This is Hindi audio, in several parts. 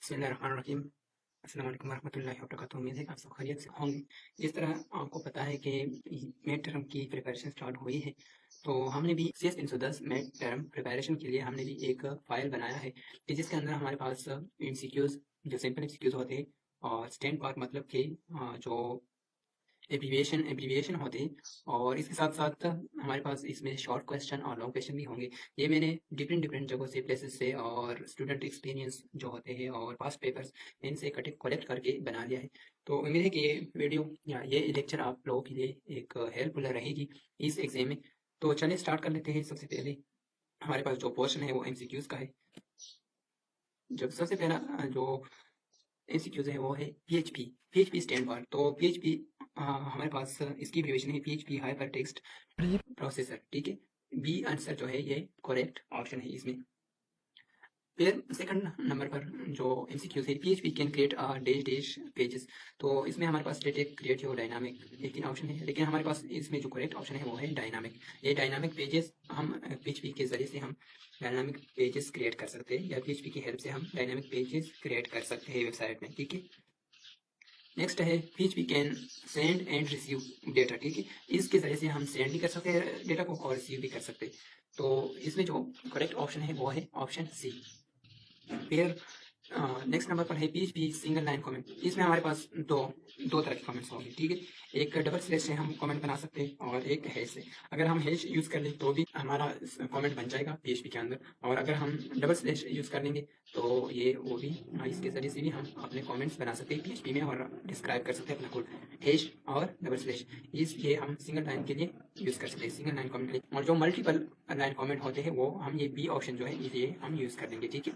बिस्मिल्लाहिर्रहमानिर्रहीम। अस्सलाम वालेकुम वरहमतुल्लाहि वबरकातुहू। उम्मीद है कि आप सब खैरियत से होंगे। जिस तरह आपको पता है कि मिड टर्म की प्रिपरेशन स्टार्ट हुई है, तो हमने भी CS 310 मिड टर्म प्रिपरेशन के लिए हमने भी एक फ़ाइल बनाया है कि जिसके अंदर हमारे पास एमसीक्यूज़ जो सिंपल एमसीक्यूज़ होते हैं और स्टैंड पार्ट मतलब कि जो एब्रीविएशन होते हैं और इसके साथ साथ हमारे पास इसमें शॉर्ट क्वेश्चन और लॉन्ग क्वेश्चन भी होंगे। ये मैंने डिफरेंट डिफरेंट जगहों से प्लेसेस से और स्टूडेंट एक्सपीरियंस जो होते हैं और पास्ट पेपर्स इनसे कलेक्ट करके बना लिया है। तो उम्मीद है कि ये वीडियो या ये लेक्चर आप लोगों के लिए एक हेल्पफुल रहेगी इस एग्जाम में। तो चलिए स्टार्ट कर लेते हैं। सबसे पहले हमारे पास जो पोर्शन है वो एमसीक्यूज का है। जब सबसे पहला जो एमसीक्यूज है वो है पीएचपी स्टैंड फॉर। तो पीएचपी हमारे पास इसकी एब्रीविएशन है PHP hyper text pre processor. ठीक है, बी आंसर जो है ये करेक्ट ऑप्शन है इसमें। फिर सेकंड नंबर पर जो एमसीक्यूज है PHP can create dash dash pages. तो इसमें हमारे पास स्टैटिक, क्रिएटिव और डायनामिक ये तीन ऑप्शन है, लेकिन हमारे पास इसमें जो करेक्ट ऑप्शन है वो है डायनामिक। ये डायनामिक पेजेस हम पीएचपी के जरिए से हम डायनामिक पेजेस क्रिएट कर सकते हैं या पीएचपी की हेल्प से हम डायनामिक पेजेस क्रिएट कर सकते हैं वेबसाइट में। ठीक है, नेक्स्ट है PHP can send and receive data. ठीक है, इसके जरिए से हम सेंड भी कर सकते हैं डेटा को और रिसीव भी कर सकते हैं। तो इसमें जो करेक्ट ऑप्शन है वो है ऑप्शन सी। फिर नेक्स्ट नंबर पर है पीएचपी सिंगल लाइन कमेंट। इसमें हमारे पास दो तरह के कमेंट्स होंगे। ठीक है, एक डबल स्लैश से हम कमेंट बना सकते हैं और एक हैश से। अगर हम हैश यूज कर लें तो भी हमारा कमेंट बन जाएगा पीएचपी के अंदर, और अगर हम डबल स्लैश यूज कर लेंगे तो ये वो भी इसके जरिए से भी हम अपने कमेंट्स बना सकते हैं पीएचपी में और डिस्क्राइब कर सकते हैं अपना कोड। हैश और डबल स्लैश ये हम सिंगल लाइन के लिए यूज कर सकते हैं, सिंगल लाइन कमेंट के लिए। और जो मल्टीपल लाइन कमेंट होते हैं वो हम ये बी ऑप्शन जो है ये हम यूज कर लेंगे। ठीक है,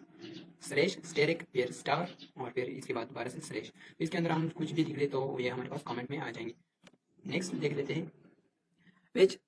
स्लैश स्टेरिक फिर स्टार और फिर इसके बाद दोबारा से स्लैश। इसके अंदर हम कुछ भी लिख ले तो ये हमारे पास कमेंट में आ जाएंगे। नेक्स्ट देख लेते हैं which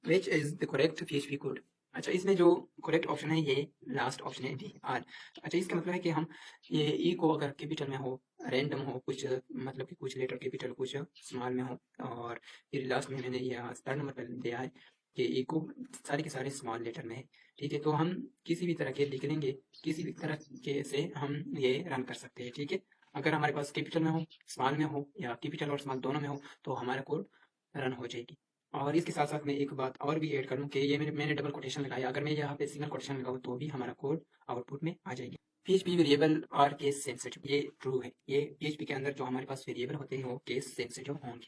which is the correct PHP code. अच्छा, इसमें जो करेक्ट ऑप्शन है ये लास्ट ऑप्शन है डी आर। अच्छा, इसका मतलब है कि हम ये ई को अगर कैपिटल में हो, रैंडम हो कुछ, मतलब कि कुछ लेटर कैपिटल कुछ स्मॉल में हो, और फिर लास्ट में मैंने ये थर्ड नंबर पर दिया है कि ई को सारे के सारे स्मॉल लेटर में है। ठीक है, तो हम किसी भी तरह के लिख लेंगे, किसी भी तरह के से हम ये रन कर सकते हैं। ठीक है, अगर हमारे पास कैपिटल में हो, स्मॉल में हो या कैपिटल और स्मॉल दोनों में हो तो हमारा कोड रन हो जाएगी। और इसके साथ साथ मैं एक बात और भी ऐड करूं कि ये मैंने डबल कोटेशन लगाया, अगर मैं यहाँ पे सिंगल कोटेशन लगाऊं तो भी हमारा कोड आउटपुट में आ जाएगी। पीएचपी वेरिएबल और केस सेंसिटिव, ये ट्रू है। ये पीएचपी के अंदर जो हमारे पास वेरिएबल होते हैं वो केस सेंसिटिव होंगे।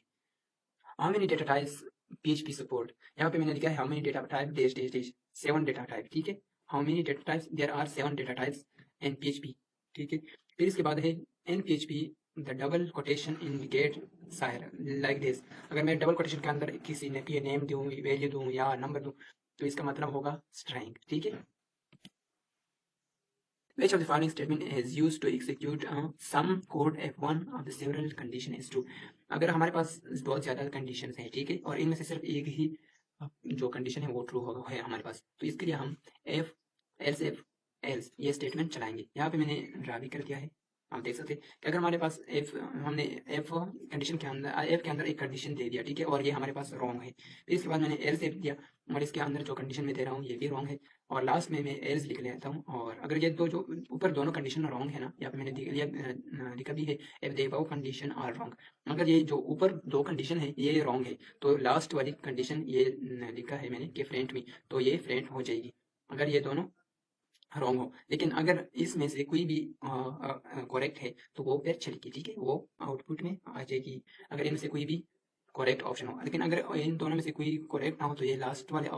How many data types PHP support, यहाँ पे मैंने लिखा है how many data type dash dash dash 7 data type. ठीक है, how many data types, there are 7 data types in PHP. ठीक है, फिर इसके बाद है in PHP the double quotation indicate sire like this. अगर मैं डबल कोटेशन के अंदर किसी ने की नेम दूं, वैल्यू दूं या नंबर दूं तो इसका मतलब होगा स्ट्रिंग। ठीक है, which of the following statement is used to execute some code if one of the several condition is true। अगर हमारे पास बहुत ज्यादा कंडीशन हैं, ठीक है, और इनमें से सिर्फ एक ही जो कंडीशन है वो ट्रू होगा है हमारे पास, तो इसके लिए हम एफ एल्स ये स्टेटमेंट चलाएंगे। यहाँ पे मैंने ड्रा भी कर दिया है, आप देख सकते हैं कि अगर हमारे पास हमने एफ कंडीशन के अंदर एफ के अंदर एक कंडीशन दे दिया, ठीक है, और ये हमारे पास रॉन्ग है, फिर इसके बाद मैंने एल्स एफ दिया और इसके अंदर जो कंडीशन में दे रहा हूँ ये भी रॉन्ग है, और लास्ट में मैं एल्स लिख लेता हूँ। और अगर ये दो जो ऊपर दोनों कंडीशन रॉन्ग है ना, यहाँ पे मैंने लिखा भी है if the above condition are wrong, अगर ये जो ऊपर दो कंडीशन है ये रॉन्ग है तो लास्ट वाली कंडीशन ये लिखा है मैंने कि फ्रंट में, तो ये फ्रंट हो जाएगी अगर ये दोनों रॉन्ग हो। लेकिन अगर इसमें से कोई भी करेक्ट है तो वो फिर चलेगी। ठीक है, वो आउटपुट में आ जाएगी अगर इनमें से कोई भी करेक्ट ऑप्शन हो। लेकिन अगर इन दोनों में से कोई करेक्ट ना हो तो ये लास्ट वाले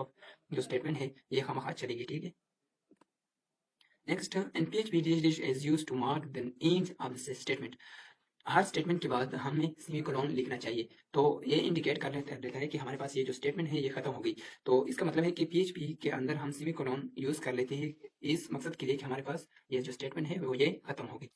जो स्टेटमेंट है ये खामखा चलेगी। ठीक है, next in PHP this is used to mark the end of the statement. हर स्टेटमेंट के बाद हमें सेमीकोलन लिखना चाहिए, तो ये इंडिकेट कर देता है कि हमारे पास ये जो स्टेटमेंट है ये खत्म हो गई। तो इसका मतलब है कि पीएचपी के अंदर हम सेमीकोलन यूज कर लेते हैं इस मकसद के लिए कि हमारे पास ये जो स्टेटमेंट है वो ये खत्म हो गई।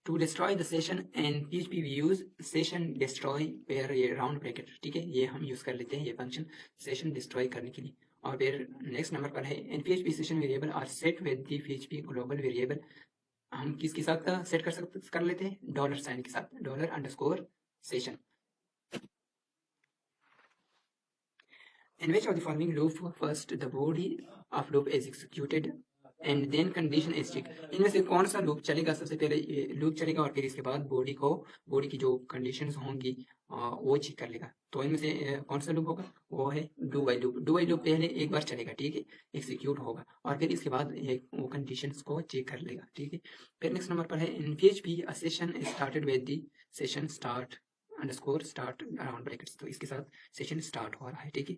To destroy the session and PHP we use session destroy pair, ये राउंड ब्रैकेट। ठीक है, ये हम यूज कर लेते हैं ये फंक्शन सेशन डिस्ट्रॉय करने के लिए। और फिर नेक्स्ट नंबर पर है in PHP session variable are set with the PHP global variable. हम किसके साथ सेट कर लेते हैं, डॉलर साइन के साथ, dollar underscore session. In which of the following loop first the body of loop is executed and then condition is check. इनमें से कौन सा लूप चलेगा? सबसे पहले ये लूप चलेगा और फिर इसके बाद बॉडी की जो कंडीशंस होंगी वो चेक कर लेगा। तो इनमें से कौन सा लूप होगा? वो है do while loop. Do while loop पहले एक बार चलेगा, ठीक है, एग्जीक्यूट होगा और फिर इसके बाद वो कंडीशंस को चेक कर लेगा, ठीक है। फिर नेक्स्ट नंबर पर है in PHP a session started with the session start underscore start around brackets. तो इसके साथ सेशन स्टार्ट हो रहा है, ठीक है।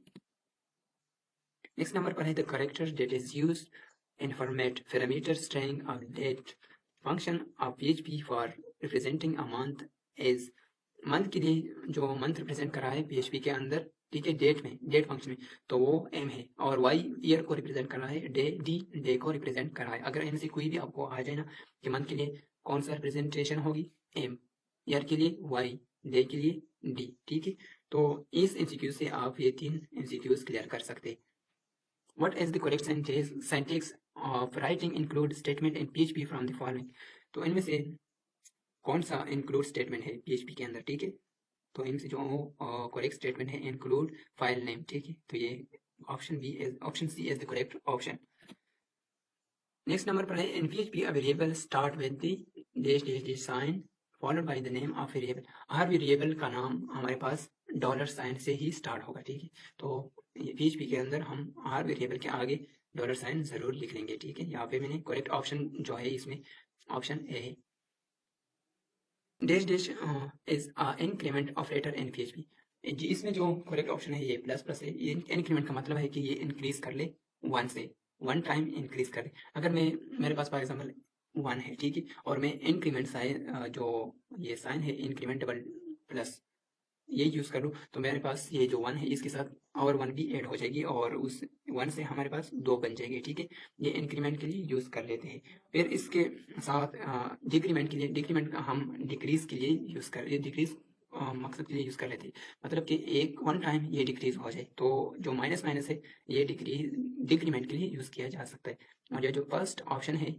नेक्स्ट नंबर पर है the character that is used in format parameter string update function of PHP for representing a month is month के लिए जो मंथ रिप्रेजेंट कर रहा है PHP के अंदर, ठीक है, डेट फंक्शन में, तो वो m है और y ईयर को रिप्रेजेंट कर रहा है, डे को रिप्रेजेंट कर रहा है। अगर इनमें से कोई भी आपको आ जाए ना कि मंथ के लिए कौन सा रिप्रेजेंटेशन होगी m, ईयर के लिए y, डे के लिए d, ठीक है। तो इस एमसीक्यू से आप ये 3 एमसीक्यूज क्लियर कर सकते हैं। What is the correct syntax of writing include statement in PHP from the following? तो इनमें से कौन सा इंक्लूड स्टेटमेंट है PHP के अंदर, ठीक है। तो इनसे जो करेक्ट स्टेटमेंट है इंक्लूड फाइल नेम, ठीक है। तो ये option C is the correct option. Next number पर है in PHP a variable start with the dash sign followed by the name of variable। Her variable का नाम हमारे पास डॉलर साइन से ही स्टार्ट होगा, ठीक है। तो PHP के अंदर हम हर वेरिएबल के आगे डॉलर साइन जरूर लिख लेंगे, ठीक है। यहाँ पे मैंने करेक्ट ऑप्शन जो है इसमें ऑप्शन ए है। Dash is increment operator in PHP। जी इसमें जो करेक्ट ऑप्शन है ये प्लस प्लस है। ये इंक्रीमेंट का मतलब है कि ये इंक्रीज कर ले वन टाइम इंक्रीज कर ले। अगर मेरे पास फॉर एग्जाम्पल 1 है, ठीक है, और मैं इंक्रीमेंट साइन जो ये साइन है इंक्रीमेंटेबल प्लस ये यूज कर लूँ तो मेरे पास ये जो 1 है इसके साथ और 1 भी ऐड हो जाएगी और उस 1 से हमारे पास 2 बन जाएगी, ठीक है। ये इंक्रीमेंट के लिए यूज कर लेते हैं। फिर इसके साथ डिक्रीमेंट हम डिक्रीज के लिए यूज कर डिक्रीज मकसद के लिए यूज कर लेते हैं। मतलब कि एक 1 टाइम ये डिक्रीज हो जाए तो जो माइनस माइनस है ये डिक्रीमेंट के लिए यूज किया जा सकता है। और ये जो फर्स्ट ऑप्शन है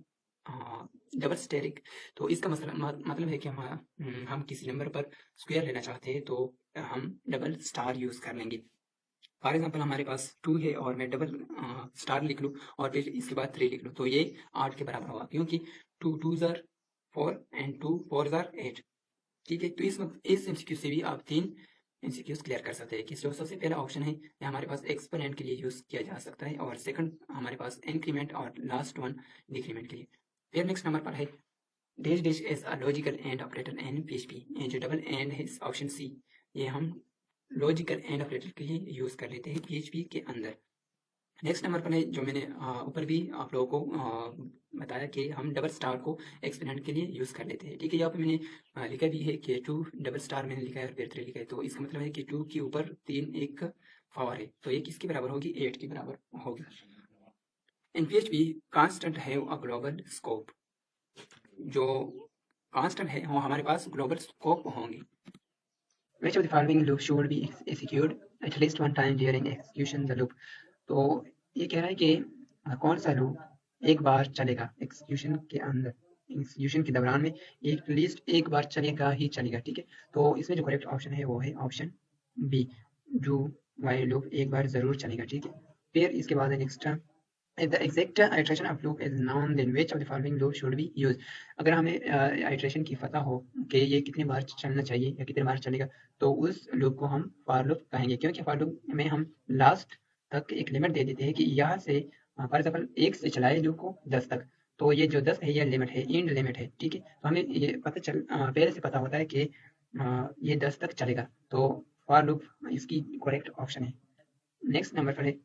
डबल स्टेरिक, तो इसका मतलब है कि हम किसी नंबर पर स्क्वायर लेना चाहते हैं तो हम डबल स्टार यूज कर लेंगे। फॉर एग्जाम्पल हमारे पास 2 है और मैं डबल स्टार लिख लूँ और फिर इसके बाद 3 लिख लूँ तो ये 8 के बराबर होगा, क्योंकि 2 2s are 4 and 2 4s are 8, ठीक है। तो इस एमसीक्यू से भी आप 3 एमसीक्यूज क्लियर कर सकते हैं कि जो सबसे पहला ऑप्शन है ये हमारे पास एक्सपोनेंट के लिए यूज किया जा सकता है और सेकंड हमारे पास इंक्रीमेंट और लास्ट वन डिक्रीमेंट के लिए। फिर नेक्स्ट नंबर पर है dash is a logical and operator in PHP। ये जो डबल एंड है ऑप्शन सी, ये हम लॉजिकल एंड ऑपरेटर के लिए यूज कर लेते हैं PHP के अंदर। नेक्स्ट नंबर पर है जो मैंने ऊपर भी आप लोगों को बताया कि हम डबल स्टार को एक्सपोनेंट के लिए यूज कर लेते हैं, ठीक है। यहाँ पे मैंने लिखा भी है कि 2 डबल स्टार मैंने लिखा है और फिर 3 लिखा है, तो इसका मतलब है कि 2 के ऊपर 3 एक पावर है तो ये किसके बराबर होगी? 8 के बराबर होगी। इन PHP constant have a global scope. जो कांस्टेंट है वो हमारे पास ग्लोबल स्कोप होंगे। Which of the following loop should be executed at least one time during execution the loop? तो ये कह रहा है कि कौन सा लूप एक बार चलेगा एग्जीक्यूशन के अंदर, एग्जीक्यूशन के दौरान में एटलीस्ट एक बार चलेगा ही चलेगा, ठीक है। तो इसमें जो करेक्ट ऑप्शन है वो है option B, do while loop एक बार जरूर चलेगा, ठीक है। फिर इसके बाद next if the exact iteration of loop is known then which of the following loop should be used। अगर हमें आइट्रेशन की पता हो कि ये कितनी बार चलना चाहिए या कितनी बार चलेगा तो उस लूप को हम फॉर लूप कहेंगे, क्योंकि फॉर लूप में हम लास्ट तक एक लिमिट दे देते हैं कि यहाँ से फॉर एग्जाम्पल 1 से चलाए लूप को 10 तक, तो ये जो 10 है ये लिमिट है, एंड लिमिट है, ठीक है। तो हमें ये पहले से पता होता है कि ये 10 तक चलेगा, तो फॉर लूप इसकी करेक्ट ऑप्शन है। नेक्स्ट नंबर पर है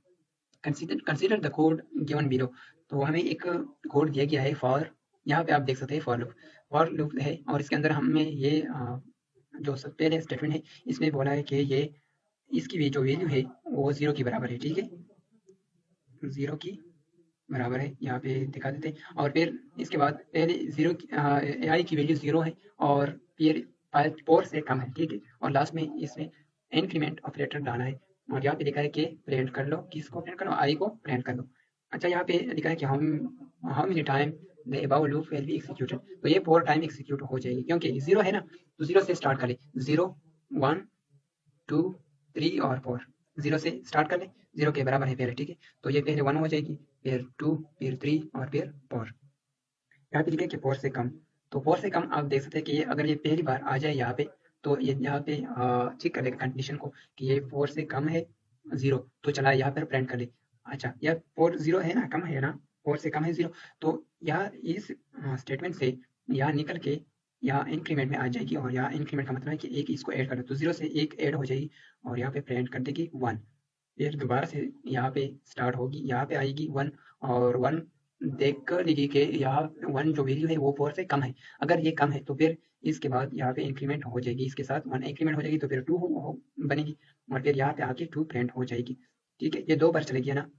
consider the code given below. तो हमें एक कोड दिया गया है फॉर, यहाँ पे आप देख सकते हैं फॉर लूप है और इसके अंदर हमें ये जो सबसे पहले स्टेटमेंट है इसमें बोला है कि ये इसकी भी जो वैल्यू है वो 0 के बराबर है, ठीक है, 0 की बराबर है, यहाँ पे दिखा देते हैं। और फिर इसके बाद पहले 0 आई की वैल्यू 0 है और फिर 4 से कम है, ठीक है, और लास्ट में इसमें इंक्रीमेंट ऑपरेटर डाला है और यहाँ पे लिखा है कि प्रिंट कर लो, किसको प्रिंट करो? आई को प्रिंट कर लो। अच्छा, यहाँ पे लिखा है कि how many time the above loop will be executed, तो ये 4 टाइम एग्जीक्यूट हो जाएगी क्योंकि 0 है ना, तो 0 से स्टार्ट कर ले, 0 1 2 3 और 4, 0 से स्टार्ट कर ले, 0 के बराबर है पहले, ठीक है। तो ये पहले 1 हो जाएगी, फिर 2, फिर 3 और फिर 4। यहाँ पे लिखे कि 4 से कम, तो 4 से कम आप देख सकते हैं कि अगर ये पहली बार आ जाए यहाँ पे, तो ये यहाँ पे चेक कर लेगा कंडीशन को कि ये 4 से कम है 0, तो चला यहाँ पर प्रिंट कर ले। अच्छा, यह 4 0 है ना, कम है ना, 4 से कम है 0, तो यहाँ इस स्टेटमेंट से यहाँ निकल के यहाँ इंक्रीमेंट में आ जाएगी, और यहाँ इंक्रीमेंट का मतलब है कि एक इसको ऐड कर दो, तो 0 से 1 ऐड हो जाएगी और यहाँ पे प्रिंट कर देगी 1। फिर दोबारा से यहाँ पे स्टार्ट होगी, यहाँ पे आएगी 1, और 1 देख कर लिखी कि यहाँ 1 जो वैल्यू है वो 4 से कम है। अगर ये कम है तो फिर इसके बाद यहाँ पे इंक्रीमेंट हो जाएगी, इसके साथ 1 इंक्रीमेंट हो जाएगी, तो फिर 2 बनेगी, और फिर यहाँ पे आके 2 प्रिंट हो जाएगी। ठीक है, ये 2 बार चलेगी है ना।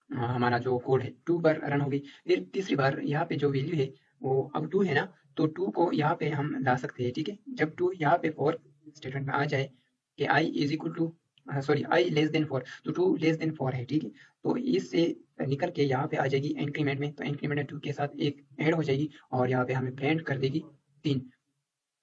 हमारा जो कोड है 2 बार रन होगी। फिर तीसरी बार यहाँ पे जो वैल्यू है वो अब 2 है ना, तो 2 को यहाँ पे हम ला सकते हैं, ठीक है। जब 2 यहाँ पे 4 स्टेटमेंट में आ जाए कि i is equal to sorry i less than 4, तो 2 लेस देन 4 है, ठीक है। तो इससे निकल के यहाँ पे आ जाएगी इंक्रीमेंट में, तो इंक्रीमेंट में 2 के साथ एक ऐड हो जाएगी और यहाँ पे हमें प्रिंट कर देगी 3।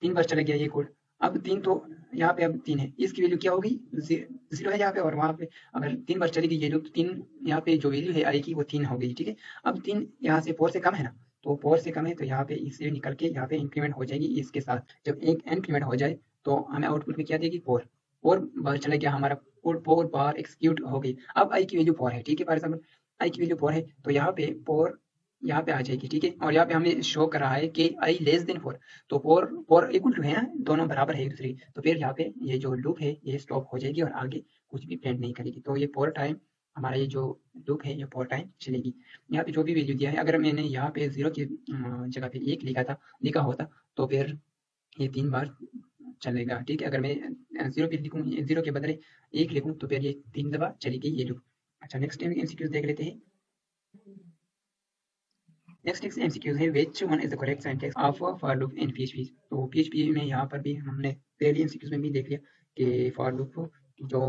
3 बार चला गया ये कोड। अब 3 तो यहाँ पे अब 3 है, इसकी वैल्यू क्या होगी, 0 है यहाँ पे, और वहाँ पे अगर 3 बार चलेगी ये लूप, तो 3 यहाँ पे जो वैल्यू है आएगी वो 3 हो गई, ठीक है। अब 3 यहाँ से 4 से कम है ना, तो 4 से कम है तो यहाँ पे इससे निकल के यहाँ पे इंक्रीमेंट हो जाएगी इसके साथ। जब एक इंक्रीमेंट हो जाए तो हमें आउटपुट में क्या देगी, 4 बार चला गया हमारा कोड, 4 बार एक्सिक्यूट हो गई। अब आई की वैल्यू 4 है, ठीक है। फॉर एग्जाम्पल आई की वैल्यू 4 है, तो यहाँ पे 4 यहाँ पे आ जाएगी, ठीक है। और यहाँ पे हमें शो कर रहा है कि आई लेस देन 4, तो 4 इक्वल टू है ना, दोनों बराबर है एक दूसरे, तो फिर यहाँ पे ये जो लूप है ये स्टॉप हो जाएगी और आगे कुछ भी प्रिंट नहीं करेगी। तो ये 4 टाइम हमारा ये जो लूप है ये 4 टाइम चलेगी। यहाँ पे जो भी वैल्यू दिया है, अगर मैंने यहाँ पे 0 की जगह पे 1 लिखा होता तो फिर ये 3 बार चलेगा, ठीक है। अगर मैं 0 पे लिखूँ, 0 के बदले 1 लिखूँ, तो फिर ये 3 दफा चलेगी ये लूप। अच्छा, नेक्स्ट एमसीक्यूज देख लेते हैं। नेक्स्ट एमसीक्यूज है, which one is the correct syntax of for loop in PHP. तो पीएचपी में यहाँ पर भी हमने पहले एमसीक्यूज में भी देख लिया कि फॉर लूप जो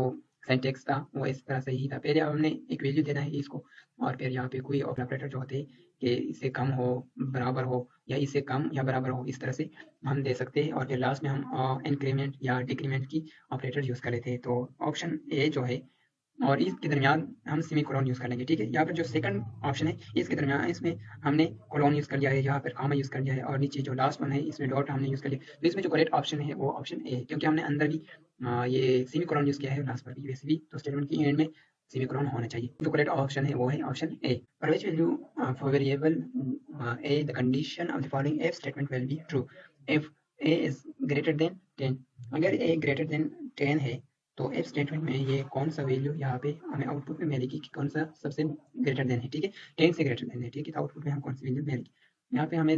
सिंटैक्स था वो इस तरह से ही था। पहले हमने एक वैल्यू देना है इसको, और फिर यहाँ पे कोई ऑपरेटर जो होते हैं कि इससे कम हो, बराबर हो, या इससे कम या बराबर हो, इस तरह से हम दे सकते हैं। और फिर लास्ट में हम इंक्रीमेंट या डिक्रीमेंट की ऑपरेटर यूज़ कर लेते हैं। तो ऑप्शन ए जो है, और इसके दरमियान हम सेमी कोलन यूज़ कर लेंगे, ठीक है। यहाँ पर जो सेकंड ऑप्शन है इसके दरमियान, इसमें हमने कोलन यूज़ कर लिया है, यहाँ पर कॉमा यूज़ कर लिया है, और नीचे जो लास्ट वन है इसमें डॉट हमने यूज़ कर लिया। तो इसमें जो करेक्ट ऑप्शन है वो ऑप्शन ए है, क्योंकि हमने अंदर भी ये सेमी कोलन यूज़ किया है, लास्ट पर भी वैसे भी, तो स्टेटमेंट की एंड में सेमी कोलन होना चाहिए। जो करेक्ट ऑप्शन है वो है option A. For which value for variable A the condition of the following if statement will be true if A is greater than 10। अगर ए ग्रेटर देन 10 है तो इफ स्टेटमेंट में ये कौन सा वैल्यू यहाँ पे हमें आउटपुट में मिलेगी कि कौन सा सबसे ग्रेटर देन है, ठीक है। 10 से ग्रेटर देन है, ठीक है। तो आउटपुट में हम कौन सी वैल्यू मिलेगी, यहाँ पे हमने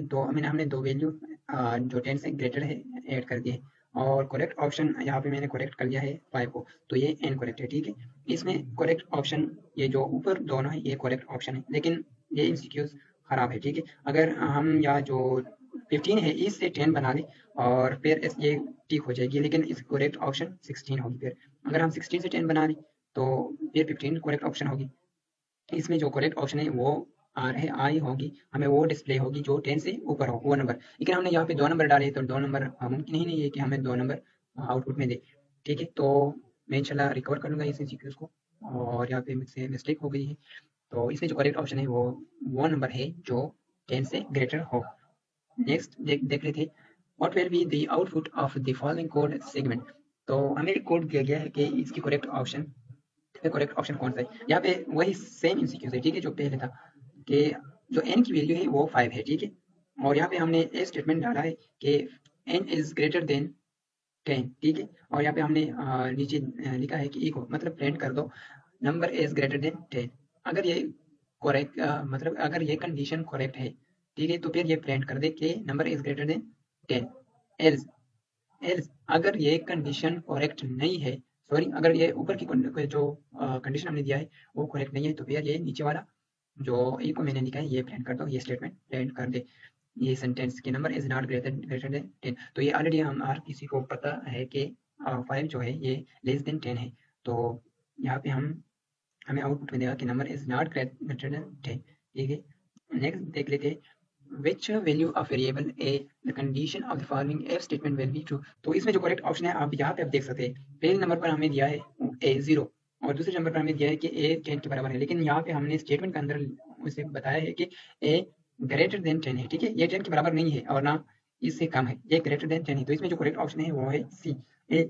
दो वैल्यू जो 10 से ग्रेटर है ऐड कर दिए, और करेक्ट ऑप्शन यहाँ पे मैंने करेक्ट कर लिया है 5 को, तो ये इनकरेक्ट है, ठीक है। इसमें करेक्ट ऑप्शन ये जो ऊपर दोनों है ये करेक्ट ऑप्शन है, लेकिन ये एमसीक्यूज खराब है, ठीक है। अगर हम यहाँ जो 15 है इससे 10 बना लें और फिर ये ठीक हो जाएगी, लेकिन इस करेक्ट ऑप्शन 16 होगी। फिर अगर हम 16 से 10 बना लें तो फिर 15 करेक्ट ऑप्शन होगी। इसमें जो करेक्ट ऑप्शन है वो आर है, आई होगी, हमें वो डिस्प्ले होगी जो 10 से ऊपर हो, वो नंबर। लेकिन हमने यहाँ पे 2 नंबर डाले, तो 2 नंबर मुमकिन ही नहीं है कि हमें 2 नंबर आउटपुट में दे, ठीक है। तो मैं इंशाल्लाह रिकवर कर लूँगा इस एमसीक्यूज को, और यहाँ पे मुझसे मिस्टेक हो गई है। तो इसमें जो करेक्ट ऑप्शन है वो नंबर है जो 10 से ग्रेटर हो। नेक्स्ट देख रहे थे, what will be the output of the following code segment. तो हमें कोड दिया गया है कि इसकी करेक्ट ऑप्शन कौन सा है। यहाँ पे वही सेम एमसीक्यूज है, ठीक है, जो पहले था कि जो n की वैल्यू है वो 5 है, ठीक है। और यहाँ पे हमने ए स्टेटमेंट डाला है कि n इज ग्रेटर देन 10, ठीक है। और यहाँ पे हमने नीचे लिखा है कि इको मतलब प्रिंट कर दो नंबर इज ग्रेटर देन 10। अगर ये करेक्ट मतलब अगर ये कंडीशन करेक्ट है, ठीक है, तो फिर ये प्रिंट कर दे कि number is greater than 10। Else else अगर ये कंडीशन करेक्ट नहीं है, सॉरी, अगर ये ऊपर की जो कंडीशन हमने दिया है वो करेक्ट नहीं है, तो फिर ये नीचे वाला जो ए को मैंने लिखा है ये प्रिंट कर दो, ये स्टेटमेंट प्रिंट कर दे, ये सेंटेंस की number is not greater than 10। तो ये ऑलरेडी हम हर किसी को पता है कि 5 जो है ये लेस देन 10 है। तो यहाँ पे हमें आउटपुट में देगा कि number is not greater than 10, ठीक है। नेक्स्ट देख लेते हैं, which value of variable a the condition of the following if statement will be true। तो इसमें जो करेक्ट ऑप्शन है आप यहाँ पे आप देख सकते हैं, पहले नंबर पर हमें दिया है a 0, और दूसरे नंबर पर हमें दिया है कि ए 10 के बराबर है, लेकिन यहाँ पे हमने स्टेटमेंट के अंदर उसे बताया है कि ए ग्रेटर देन 10 है, ठीक है। ये 10 के बराबर नहीं है और ना इससे कम है, ये ग्रेटर देन 10 है। तो इसमें जो करेक्ट ऑप्शन है वो है C, A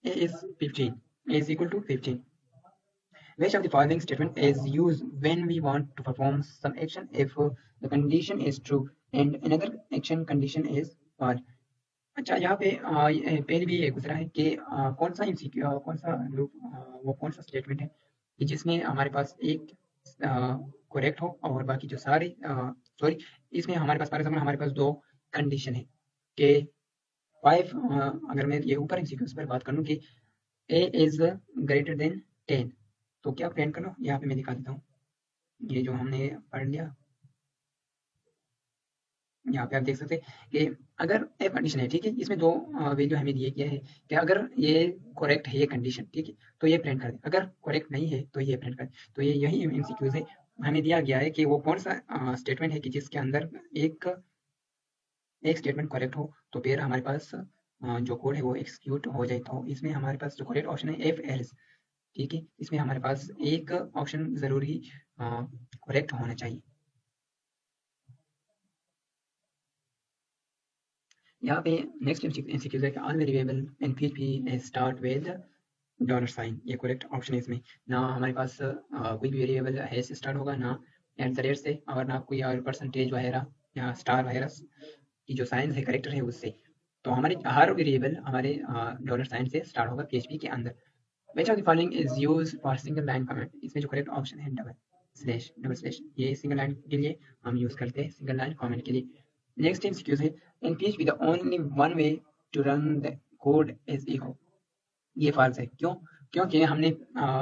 is 15, A is equal to 15। Which of the following statement is used when we want to perform some action if the condition is true and another action condition is false? अच्छा, यहाँ पे पहले भी ये गुजरा है कि कौन सा MCQ कौन सा लूप वो कौन सा स्टेटमेंट है कि जिसमें हमारे पास एक करेक्ट हो और बाकी जो सारे सॉरी, इसमें हमारे पास फॉर एग्जाम्पल हमारे पास दो कंडीशन है कि 5, अगर मैं ये ऊपर MCQ पर बात करूँ कि ए इज ग्रेटर देन 10, तो क्या प्रिंट करो, यहाँ पे मैं दिखा देता हूँ। ये जो हमने पढ़ लिया, यहाँ पे आप देख सकते हैं कि अगर ए कंडीशन है, ठीक है, इसमें दो वैल्यू हमें दिए गया है कि अगर ये करेक्ट है ये कंडीशन, ठीक है, तो ये प्रिंट कर दे, अगर करेक्ट नहीं है तो ये प्रिंट कर दे। तो ये यही MCQs है, हमें दिया गया है कि वो कौन सा स्टेटमेंट है कि जिसके अंदर एक एक स्टेटमेंट करेक्ट हो तो फिर हमारे पास जो कोड है वो एक्सिक्यूट हो जाए। तो इसमें हमारे पास जो करेक्ट ऑप्शन है एफ एल्स, ठीक है, इसमें हमारे पास एक ऑप्शन जरूरी करेक्ट होना चाहिए। यहाँ पे नेक्स्ट MCQ है कि all variable in PHP start with $, ये करेक्ट ऑप्शन है। इसमें ना हमारे पास कोई भी वेरिएबल है से स्टार्ट होगा, ना @ से, और ना कोई और परसेंटेज वगैरह या स्टार वगैरह की जो साइन है करेक्टर है उससे। तो हमारे हर वेरिएबल हमारे $, से स्टार्ट होगा PHP के अंदर। Which of the following is used for single line comment? इसमें जो करेक्ट ऑप्शन है डबल स्लैश, ये सिंगल लाइन के लिए हम यूज करते हैं, सिंगल लाइन कमेंट के लिए। नेक्स्ट MCQ है in PHP the only one way to run the code is echo, ये फॉल्स है। क्यों? क्योंकि हमने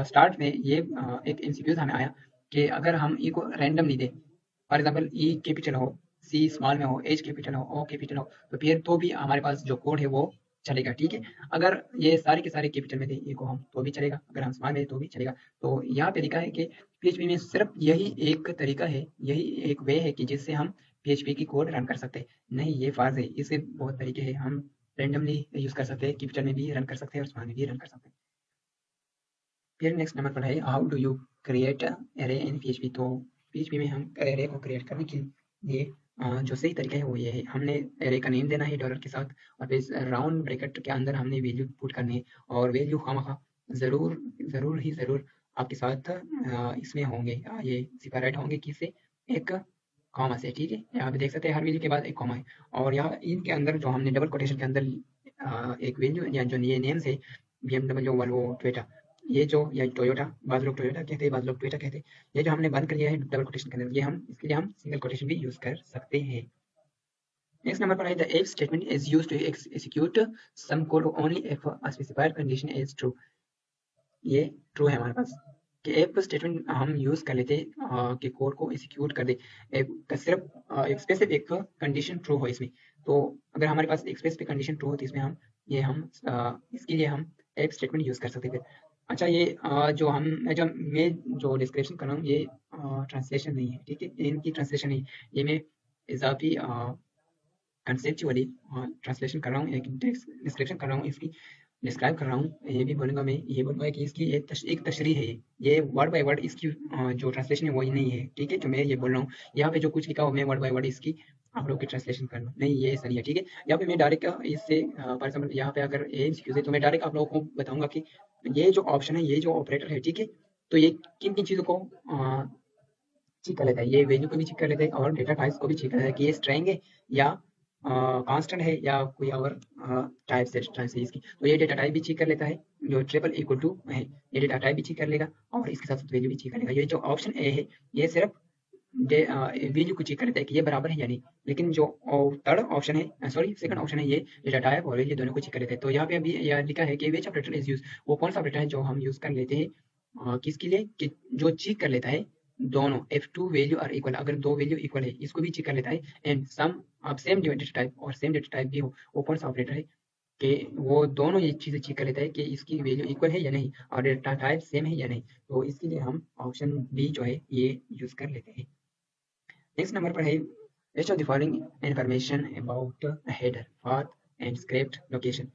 स्टार्ट में ये एक MCQ हमें आया कि अगर हम ई को रैंडमली दें, फॉर एग्जाम्पल ई कैपिटल हो, सी स्मॉल में हो, एच कैपिटल हो, ओ कैपिटल हो, तो फिर तो भी हमारे पास जो कोड है वो चलेगा, ठीक है। अगर ये सारे के सारे कैपिटल में थे ई को हम तो भी चलेगा, अगर हम स्मॉल में तो भी चलेगा। तो यहाँ पे लिखा है कि PHP में सिर्फ यही एक तरीका है, यही एक वे है कि जिससे हम PHP की कोड रन कर सकते हैं। नहीं, ये फॉल्स है, इससे बहुत तरीके हैं, हम रैंडमली यूज कर सकते हैं, कैपिटल में भी रन कर सकते हैं और स्मॉल में भी रन कर सकते हैं। फिर नेक्स्ट नंबर पर है how do you create array in PHP। तो PHP में हम एरे को क्रिएट करने के लिए जो सही तरीका है वो ये है, हमने एरे का नेम देना है डॉलर के साथ और फिर राउंड ब्रैकेट के अंदर हमने वैल्यू पुट करनी है, और वैल्यू खामखा जरूर आपके साथ इसमें होंगे, ये सेपरेट होंगे किससे, एक कॉमा से, ठीक है। यहाँ पे देख सकते हैं हर वैल्यू के बाद एक कॉमा है, और यहाँ इनके अंदर जो हमने डबल कोटेशन के अंदर एक वैल्यू या जो ये नेम्स है BMW, वोल्वो, टोयोटा, ये जो या टोयोटा, बाज़ लोग टोयोटा कहते हैं, बाज़ लोग टोयोटा कहते हैं, ये जो हमने बंद कर लिया है डबल कोटेशन के अंदर, ये हम इसके लिए हम सिंगल कोटेशन भी यूज कर सकते हैं। नेक्स्ट नंबर पर है the if statement is used to execute some code only if a specified condition is true, ये ट्रू है हमारे पास कि इफ स्टेटमेंट हम यूज कर लेते कि कोड को एक्सिक्यूट कर दे सिर्फ एक स्पेसिफिक कंडीशन ट्रू हो इसमें। तो अगर हमारे पास एक स्पेसिफिक कंडीशन ट्रू हो तो इसमें हम इसके लिए हम इफ स्टेटमेंट यूज कर सकते थे। अच्छा, ये मैं जो डिस्क्रिप्शन कर रहा हूँ ये ट्रांसलेशन नहीं है, ठीक है, इनकी ट्रांसलेशन नहीं, ये मैं इजाफी कंसेप्चुअली ट्रांसलेशन कर रहा हूँ, एक डिस्क्रिप्शन कर रहा हूँ, इसकी डिस्क्राइब कर रहा हूँ। ये भी बोलूँगा मैं, ये बोलूँगा कि इसकी एक तशरीह है, ये वर्ड बाय वर्ड इसकी जो ट्रांसलेशन है वो नहीं है, ठीक है, जो मैं ये बोल रहा हूँ। यहाँ पे जो कुछ लिखा हो मैं वर्ड बाय वर्ड इसकी आप लोग की ट्रांसलेशन करना, नहीं ये ऐसा नहीं है, ठीक है। यहाँ पे मैं डायरेक्ट इससे फॉर एग्जाम्पल यहाँ पे अगर MCQ है तो मैं डायरेक्ट आप लोगों को बताऊंगा कि ये जो ऑप्शन है, ये जो ऑपरेटर है, ठीक है, तो ये किन किन चीज़ों को चेक कर लेता है, ये वैल्यू को भी चेक कर लेता है और डेटा टाइप्स को भी चेक कर लेता है कि ये स्ट्रिंग है या कांस्टेंट है या कोई और टाइप है इसकी। तो ये डेटा टाइप भी चेक कर लेता है, जो ट्रिपल इक्वल टू है, ये डेटा टाइप भी चेक कर लेगा और इसके साथ साथ वैल्यू भी चेक कर लेगा। ये जो ऑप्शन ए है ये सिर्फ वैल्यू को चेक कर लेता है कि ये बराबर है या नहीं, लेकिन जो थर्ड ऑप्शन है, सॉरी सेकंड ऑप्शन है, ये डेटा टाइप और वैल्यू दोनों को चेक कर लेता है। तो यहाँ पे अभी यह लिखा है कि विच ऑपरेटर इज यूज, वो कौन सा ऑपरेटर है जो हम यूज कर लेते हैं किसके लिए, कि जो चेक कर लेता है दोनों if two value are equal, अगर दो वैल्यू इक्वल है इसको भी चेक कर लेता है, एंड सम अब सेम डेटा टाइप और सेम डेटा टाइप भी हो, वो कौन सा ऑपरेटर है कि वो दोनों ये चीजें चेक कर लेता है कि इसकी वैल्यू इक्वल है या नहीं और डेटा टाइप सेम है या नहीं। तो इसके लिए हम ऑप्शन बी जो है ये यूज कर लेते हैं। नेक्स्ट नंबर पर है which of the following information about header, path and script location।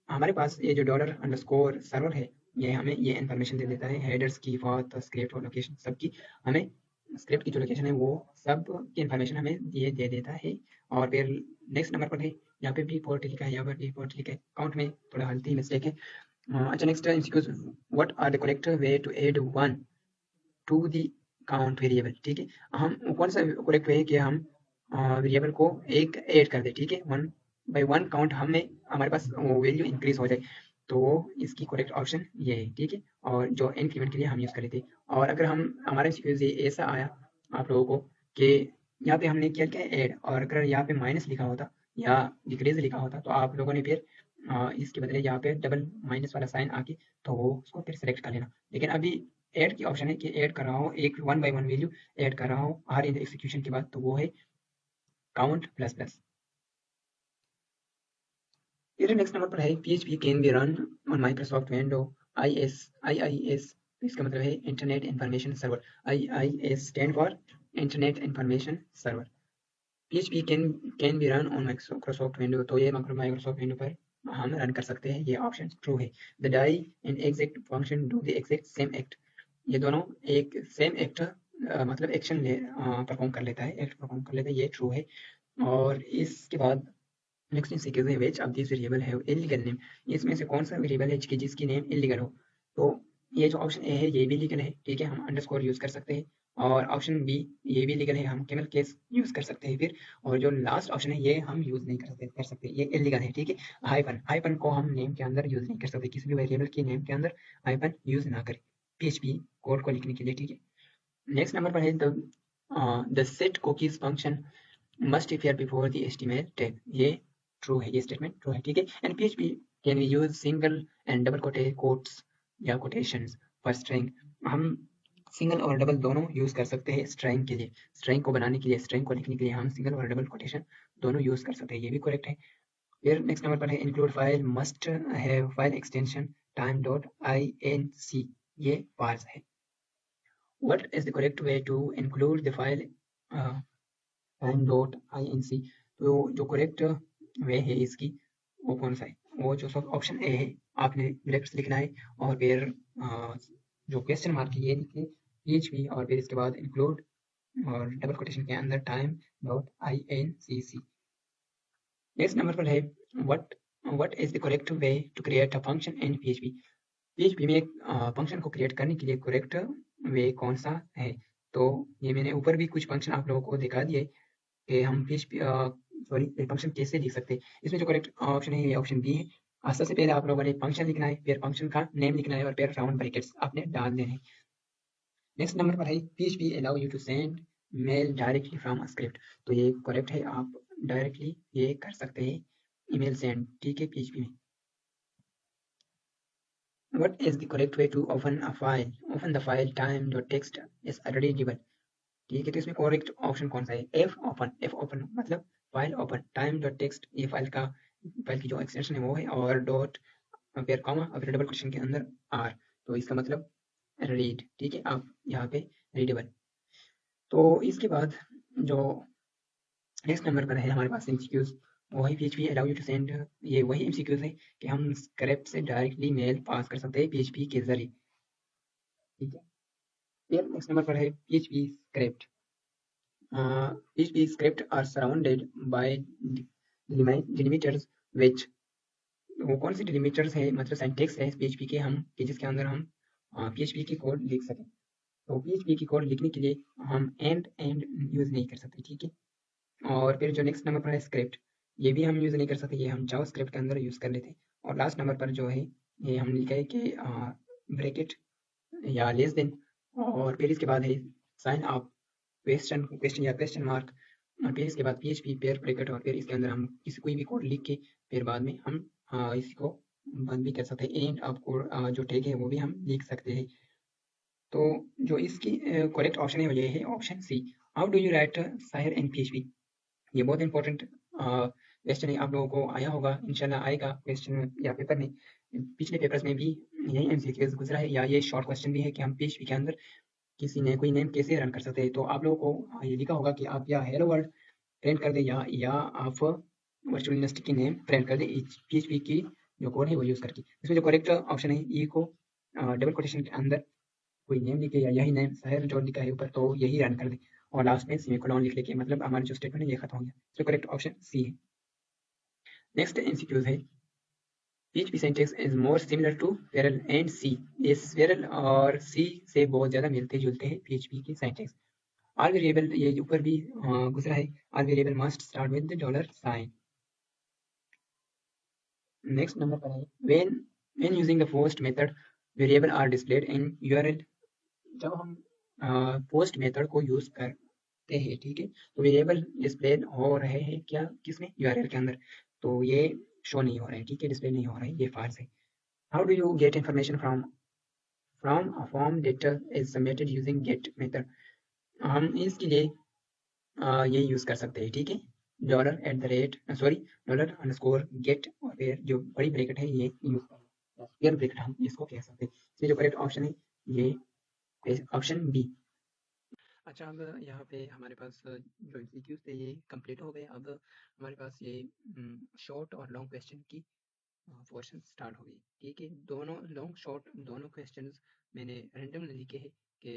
हमारे पास ये जो $_ सर्वर है ये हमें ये इन्फॉर्मेशन दे देता है, हेडर्स की, पाथ, स्क्रिप्ट और लोकेशन सबकी, हमें स्क्रिप्ट की जो लोकेशन है वो सब की इन्फॉर्मेशन हमें ये दे देता है। और फिर नेक्स्ट नंबर पर है, यहाँ पे भी पोर्ट लिखा है, यहाँ पर भी पोर्ट लिखा है, काउंट में थोड़ा हल्की मिस्टेक है। अच्छा next MCQs, what are the correct way to add one to the count variable, ठीक है। हम कौन सा करेक्ट वे है कि हम वेरिएबल को एक ऐड कर दे, ठीक है, वन बाई वन काउंट हमें हमारे पास वो वैल्यू इंक्रीज हो जाए, तो इसकी करेक्ट ऑप्शन ये है, ठीक है। और जो इंक्रीमेंट के लिए हम यूज़ कर रहे थे, और अगर हम हमारे ये ऐसा आया आप लोगों को कि यहाँ पे हमने किया क्या ऐड, और अगर यहाँ पे माइनस लिखा होता या डिक्रीज लिखा होता तो आप लोगों ने फिर इसके बदले यहाँ पे डबल माइनस वाला साइन आके तो वो उसको फिर सेलेक्ट कर लेना। लेकिन अभी ऐड की ऑप्शन है कि ऐड कर रहा हूँ एक one by one value add कर रहा हूँ आर इन एग्जीक्यूशन के बाद, तो वो है काउंट प्लस प्लस। फिर नेक्स्ट नंबर पर है PHP can be run on Microsoft window IIS, इसका मतलब है internet information server. IIS stand for internet information server. PHP can be run on Microsoft window, तो ये माइक्रोसॉफ्ट विंडो पर हम रन कर सकते हैं, ये ऑप्शन ट्रू है। The die and exact function do the exact same act, ये दोनों एक सेम एक्ट मतलब एक्शन परफॉर्म कर लेता है, एक्ट परफॉर्म कर लेता है, ये ट्रू है। और इसके बाद नेक्स्ट सीक्वेंस है which of this variable have illegal name, इसमें से कौन सा वेरिएबल है कि जिसकी नेम इलीगल हो। तो ये जो ऑप्शन ए है ये भी लीगल है, ठीक है, हम अंडरस्कोर यूज कर सकते हैं। और ऑप्शन बी ये भी लीगल है, हम कैमल केस यूज कर सकते हैं फिर। और जो लास्ट ऑप्शन है ये हम यूज नहीं कर सकते, ये इलीगल है, ठीक है। हाइपन, हाइपन को हम नेम के अंदर यूज नहीं कर सकते, किसी भी वेरिएबल की नेम के अंदर हाइपन यूज ना करें PHP कोड को लिखने के लिए, ठीक है। नेक्स्ट नंबर पर है the set cookies function must appear before the HTML tag, ये ट्रू है, ये स्टेटमेंट ट्रू है, ठीक है। And PHP can we use single and double quotes या कोटेशंस फॉर स्ट्रिंग, हम सिंगल और डबल दोनों यूज कर सकते हैं स्ट्रिंग के लिए, स्ट्रिंग को बनाने के लिए, स्ट्रिंग को लिखने के लिए हम सिंगल और डबल कोटेशन दोनों यूज कर सकते हैं, ये भी करेक्ट है। फिर नेक्स्ट नंबर पर है include file must have file extension time dot INC, ये फाल्स है। What is the correct way to include the file time.inc, तो जो करेक्ट वे है इसकी वो कौन सा है, वो जो सब ऑप्शन ए है, आपने ब्रैकेट्स लिखना है और फिर जो क्वेश्चन मार्क है ये लिखिए PHP और फिर इसके बाद इंक्लूड और डबल कोटेशन के अंदर time.inc। नेक्स्ट नंबर पर है what what is the correct way to create a function in PHP में एक फंक्शन को क्रिएट करने के लिए करेक्ट वे कौन सा है। तो ये मैंने ऊपर भी कुछ फंक्शन आप लोगों को दिखा दिए कि हम फंक्शन कैसे लिख सकते हैं। इसमें जो करेक्ट ऑप्शन है ये ऑप्शन बी है। सबसे पहले आप लोगों ने फंक्शन लिखना है, फिर फंक्शन का नेम लिखना है और फिर राउंड ब्रैकेट्स आपने डाल देने हैं। नेक्स्ट नंबर पर है PHP allow you to send mail directly from script, तो ये करेक्ट है, आप डायरेक्टली ये कर सकते हैं ईमेल सेंड, ठीक है, PHP में। What is the correct way to open a file? Open the file time.txt is already given, ठीक है। तो इसमें करेक्ट ऑप्शन कौन सा है, F ओपन मतलब फाइल ओपन, time.txt ये फाइल की जो एक्सटेंशन है वो है, और डॉट फिर कॉमा और फिर डबल क्वेश्चन के अंदर R, तो इसका मतलब रीड, ठीक है, आप यहाँ पे रीडेबल। तो इसके बाद जो नेक्स्ट नंबर पर है हमारे पास MCQs, वही PHP allow you to send, ये वही MCQs है कि हम स्क्रिप्ट से डायरेक्टली मेल पास कर सकते हैं PHP के जरिए, ठीक है। फिर नेक्स्ट नंबर पर है PHP script. PHP script are surrounded by delimiters which, वो कौन सी डिलीमीटर्स है मतलब सिंटैक्स है PHP के हम कि जिसके अंदर हम PHP की कोड लिख सकें। तो PHP की कोड लिखने के लिए हम एंड यूज नहीं कर सकते, ठीक है। और फिर जो नेक्स्ट नंबर पर है स्क्रिप्ट, ये भी हम यूज नहीं कर सकते, ये हम जावा स्क्रिप्ट के अंदर यूज कर लेते हैं। और लास्ट नंबर पर जो है ये हम लिखा है कि ब्रैकेट या लेस देन, और फिर इसके बाद है साइन अप क्वेश्चन या क्वेश्चन मार्क, और फिर इसके बाद PHP पेयर ब्रैकेट, और फिर इसके अंदर हम किसी कोई भी कोड लिख के फिर बाद में हम इसको बंद भी कर सकते हैं, एंड आपको जो टैग है वो भी हम लिख सकते हैं। तो जो इसकी करेक्ट ऑप्शन है वो ये है option C. How do you write shire in PHP, ये बहुत इंपॉर्टेंट क्वेश्चन है, आप लोगों को आया होगा, इंशाल्लाह आएगा क्वेश्चन या पेपर में, पिछले पेपर्स में भी यही MCQs गुजरा है, या ये शॉर्ट क्वेश्चन भी है कि हम PHP के अंदर किसी ने कोई नेम कैसे रन कर सकते हैं। तो आप लोगों को ये लिखा होगा कि आप या हेलो वर्ल्ड प्रिंट कर दें या आप वर्चुअल यूनिवर्सिटी की नेम प्रिंट कर दें PHP की जो कोड है वो यूज़ करके। इसमें जो करेक्ट ऑप्शन है ई को डबल कोटेशन के अंदर कोई नेम लिखे या यही नेम शहर जो लिखा है ऊपर तो यही रन कर दे और लास्ट में सेमीकोलन लिख ले के मतलब हमारा जो स्टेटमेंट है ये खत्म हो गया। तो करेक्ट ऑप्शन सी है। नेक्स्ट एमसीक्यूज है PHP syntax is more similar to Perl and C। ये Perl और C से बहुत ज़्यादा मिलते जुलते हैं PHP की syntax। All variable ये ऊपर भी गुजरा है। All variable must start with the dollar sign। Next number पर है when using the post method variable are displayed in URL। जब हम पोस्ट मेथड को यूज करते हैं, ठीक है, तो वेरिएबल डिस्प्ले हो रहे हैं क्या किसमें, यूआरएल के अंदर, तो ये शो नहीं हो रहा है, ठीक है, डिस्प्ले नहीं हो रहा है, ये फाल्स है। How do you get information from a form data is submitted using get method. हम इसके लिए ये यूज कर सकते हैं, ठीक है, dollar at the rate sorry dollar underscore get और फिर जो बड़ी ब्रैकेट है ये यूज कर स्क्वायर ब्रैकेट हम इसको कह सकते हैं। इसलिए जो करेक्ट ऑप्शन है ये ऑप्शन बी। अच्छा, अब यहाँ पे हमारे पास जो एमसीक्यूज थे ये कंप्लीट हो गए। अब हमारे पास ये शॉर्ट और लॉन्ग क्वेश्चन की पोर्शन स्टार्ट हो गई, ठीक है। दोनों लॉन्ग शॉर्ट दोनों क्वेश्चंस मैंने रैंडमली लिखे हैं कि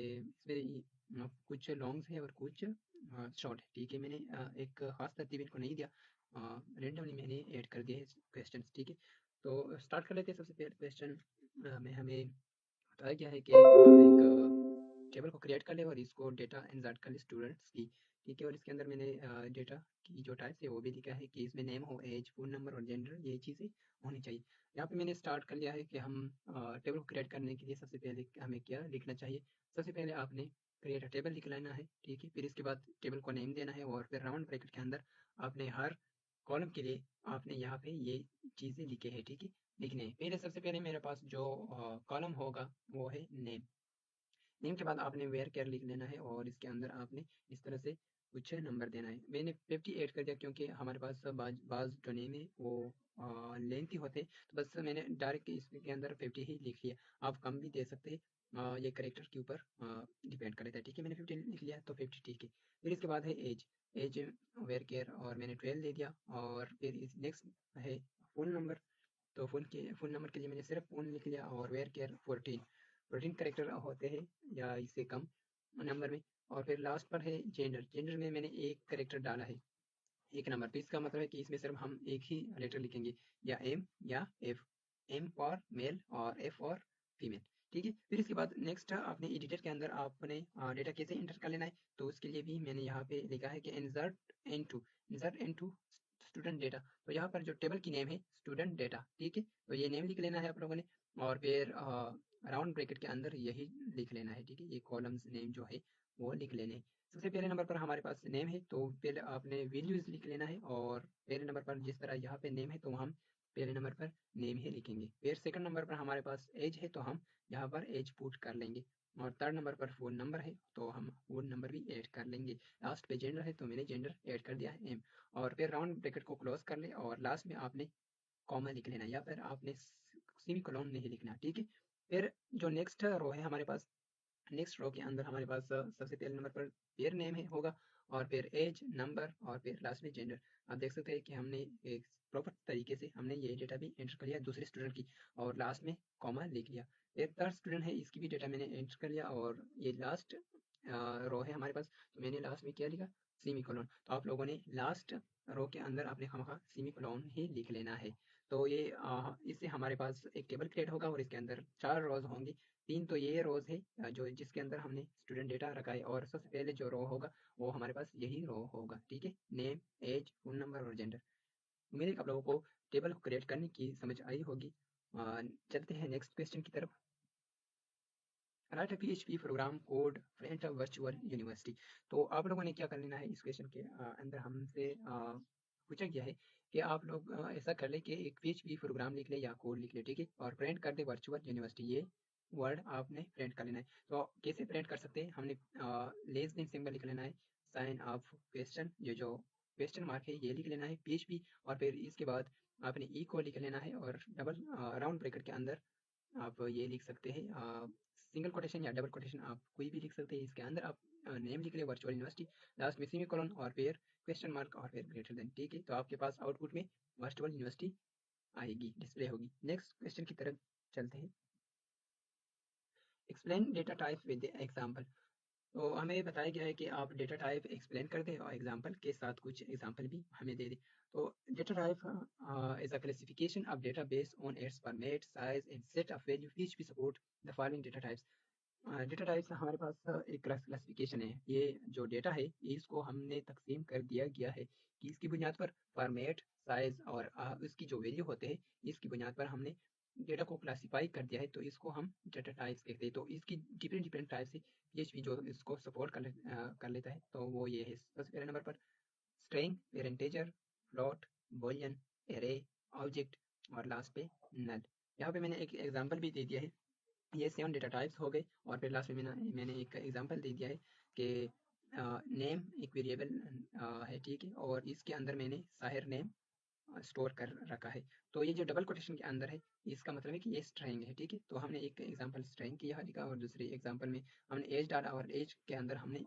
इसमें कुछ लॉन्ग्स है और कुछ शॉर्ट है, ठीक है। मैंने एक खास तरतीब इनको नहीं दिया, रैंडमली मैंने ऐड कर दिए क्वेश्चन, ठीक है। तो स्टार्ट कर लेते हैं। सबसे पहले क्वेश्चन में हमें बताया गया है कि एक टेबल को क्रिएट कर ले और इसको डेटा इंसर्ट कर ले स्टूडेंट्स की, ठीक है। और इसके अंदर मैंने डेटा की जो टाइप्स है वो भी लिखा है कि इसमें नेम हो, एज, फोन नंबर और जेंडर, ये चीज़ें होनी चाहिए। यहाँ पे मैंने स्टार्ट कर लिया है कि हम टेबल को क्रिएट करने के लिए सबसे पहले हमें क्या लिखना चाहिए। सबसे पहले आपने क्रिएट अ टेबल लिख लेना है, ठीक है। फिर इसके बाद टेबल को नेम देना है और फिर राउंड ब्रैकेट के अंदर आपने हर कॉलम के लिए आपने यहाँ पे ये चीज़ें लिखे हैं, ठीक है, लिखने हैं। पहले सबसे पहले मेरे पास जो कॉलम होगा वो है नेम। नेम के बाद आपने वेयर केयर लिख लेना है और इसके अंदर आपने इस तरह से कुछ नंबर देना है। मैंने 50 ऐड कर दिया क्योंकि हमारे पास बाज जो नेम है वो लेंथी होते, तो बस मैंने डायरेक्ट इसके अंदर 50 ही लिख लिया। आप कम भी दे सकते हैं, ये करेक्टर के ऊपर डिपेंड करता है, ठीक है। मैंने 50 लिख लिया तो 50 ठीक है। फिर इसके बाद है एज, एज वेयर केयर और मैंने 12 दे दिया। और फिर इस नेक्स्ट है फ़ोन नंबर, तो फ़ोन नंबर के लिए मैंने सिर्फ फ़ोन लिख लिया और वेयर केयर 14। 14 करेक्टर होते हैं या इससे कम नंबर में। और फिर लास्ट पर है जेंडर, जेंडर में मैंने एक करेक्टर डाला है, एक नंबर। तो इसका मतलब है कि इसमें सिर्फ हम एक ही लेटर लिखेंगे, या एम या एफ, एम फॉर मेल और एफ फॉर फीमेल, ठीक है। फिर इसके बाद नेक्स्ट आपने एडिटर के अंदर आपने डेटा कैसे एंटर कर लेना है, तो उसके लिए भी मैंने यहाँ पे लिखा है कि इंसर्ट इनटू स्टूडेंट डेटा। तो यहाँ पर जो टेबल की नेम है स्टूडेंट डेटा, ठीक है। तो ये नेम लिख लेना है आप लोगों ने और फिर राउंड ब्रैकेट के अंदर यही लिख लेना है, ठीक है। ये कॉलम्स नेम जो है वो लिख लेने हैं। सबसे पहले नंबर पर हमारे पास नेम है तो पहले आपने वैल्यूज लिख लेना है और पहले नंबर पर जिस तरह यहाँ पे नेम है तो हम पहले नंबर पर नेम ही लिखेंगे। फिर सेकंड नंबर पर हमारे पास एज है तो हम यहाँ पर एज पुट कर लेंगे। और थर्ड नंबर पर फ़ोन नंबर है तो हम फ़ोन नंबर भी ऐड कर लेंगे। लास्ट पे जेंडर है तो मैंने जेंडर ऐड कर दिया है एम। और फिर राउंड ब्रैकेट को क्लोज कर ले और लास्ट में आपने कॉमा लिख लेना या फिर आपने सेमीकोलन नहीं लिखना, ठीक है। फिर जो नेक्स्ट रो है हमारे पास, नेक्स्ट रो के अंदर हमारे पास सबसे पहले नंबर पर पेयर नेम है होगा और फिर एज, नंबर और फिर लास्ट में जेंडर। आप देख सकते हैं कि हमने एक प्रॉपर तरीके से हमने ये डेटा भी एंटर कर लिया दूसरे स्टूडेंट की और लास्ट में कॉमा लिख लिया। एक थर्ड स्टूडेंट है इसकी भी डेटा मैंने एंटर कर लिया और ये लास्ट रो है हमारे पास, तो मैंने लास्ट में क्या लिखा, सेमी कोलन। तो आप लोगों ने लास्ट रो के अंदर आपने खामखा सेमी कोलन ही लिख लेना है। तो ये इससे हमारे पास एक टेबल क्रिएट होगा और इसके अंदर 4 रोज होंगी। 3 तो ये रोज है जो जिसके अंदर हमने स्टूडेंट डेटा रखा है और सबसे पहले जो रो होगा वो हमारे पास यही रो होगा, ठीक है। नेम, एज, फोन नंबर और जेंडर। उम्मीद है कि आप लोगों को टेबल को क्रिएट करने की समझ आई होगी। चलते हैं नेक्स्ट क्वेश्चन की तरफ। Write a PHP program code front a virtual university. तो आप लोगों ने क्या कर लेना है, इस क्वेश्चन के अंदर हमसे पूछा गया है कि आप लोग ऐसा कर ले कि एक PHP प्रोग्राम लिख ले या कोड लिख ले, ठीक है, और प्रिंट कर दे वर्चुअल यूनिवर्सिटी। ये वर्ड आपने प्रिंट कर लेना है। तो कैसे प्रिंट कर सकते हैं, हमने लेस देन सिंबल लिख लेना है, साइन ऑफ क्वेश्चन, ये जो क्वेश्चन मार्क है ये लिख लेना है PHP। और फिर इसके बाद आपने ई को लिख लेना है और डबल राउंड ब्रैकेट के अंदर आप ये लिख सकते हैं सिंगल कोटेशन या डबल कोटेशन, आप कोई भी लिख सकते हैं। इसके अंदर आप नेम लिख ले वर्चुअल यूनिवर्सिटी, लास्ट में सेमीकोलन और फिर क्वेश्चन मार्क और फिर ग्रेटर देन, ठीक है। तो आपके पास आउटपुट में वर्चुअल यूनिवर्सिटी आएगी, डिस्प्ले होगी। नेक्स्ट क्वेश्चन की तरफ चलते हैं। Explain data type with example. तो हमें बताया गया है कि आप डेटा टाइप एक्सप्लेन कर दें और एग्जांपल के साथ कुछ एग्जांपल भी हमें दे दें। तो data type is a classification of data based on its format, size and set of value which we support the following data types. Data types हमारे पास एक क्लासिफिकेशन है। ये जो डेटा है इसको हमने तकसीम कर दिया गया है कि इसकी बुनियाद पर फॉर्मेट, साइज और इसकी जो वैल्यू होते हैं इसकी बुनियाद पर हमने डेटा को क्लासिफाई कर दिया है, तो इसको हम डेटा टाइप्स कहते हैं। तो इसकी डिफरेंट डिफरेंट टाइप से पीएचपी जो इसको सपोर्ट कर लेता है, तो वो ये है। सबसे पहले नंबर पर स्ट्रिंग, फिर integer, float, Boolean, array, object और लास्ट पे नल। यहाँ पे मैंने एक एग्जांपल भी दे दिया है। ये 7 डेटा टाइप्स हो गए और फिर लास्ट में मैंने एक एग्जांपल दे दिया है कि नेम एक वेरिएबल है, ठीक है, और इसके अंदर मैंने साहिर नेम स्टोर कर रखा है। तो ये जो डबल कोटेशन के अंदर है इसका मतलब है कि ये स्ट्रिंग है, ठीक है। तो हमने एक एग्जांपल स्ट्रिंग की यहाँ लिखा और दूसरे एग्जांपल में हमने एज डाला और एज के अंदर हमने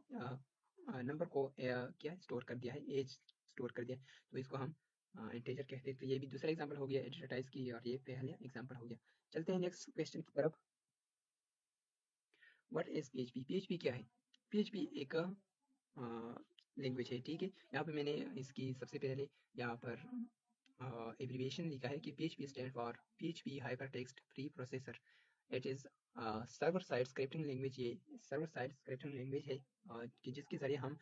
नंबर को क्या स्टोर कर दिया है, एज स्टोर कर दिया है। तो इसको हम इंटीजर कहते हैं। तो ये भी दूसरा एग्जांपल हो गया डेटा टाइप्स की और ये पहला एग्जांपल हो गया। चलते हैं नेक्स्ट क्वेश्चन की तरफ। What is PHP? पीएचपी क्या है? पीएचपी एक लैंग्वेज है, ठीक है। यहाँ पे मैंने इसकी सबसे पहले यहाँ पर एब्रीविएशन लिखा है कि PHP stand for PHP hypertext pre processor. It is server side scripting language. ये सर्वर साइड स्क्रिप्टिंग लैंग्वेज है कि जिसके जरिए हम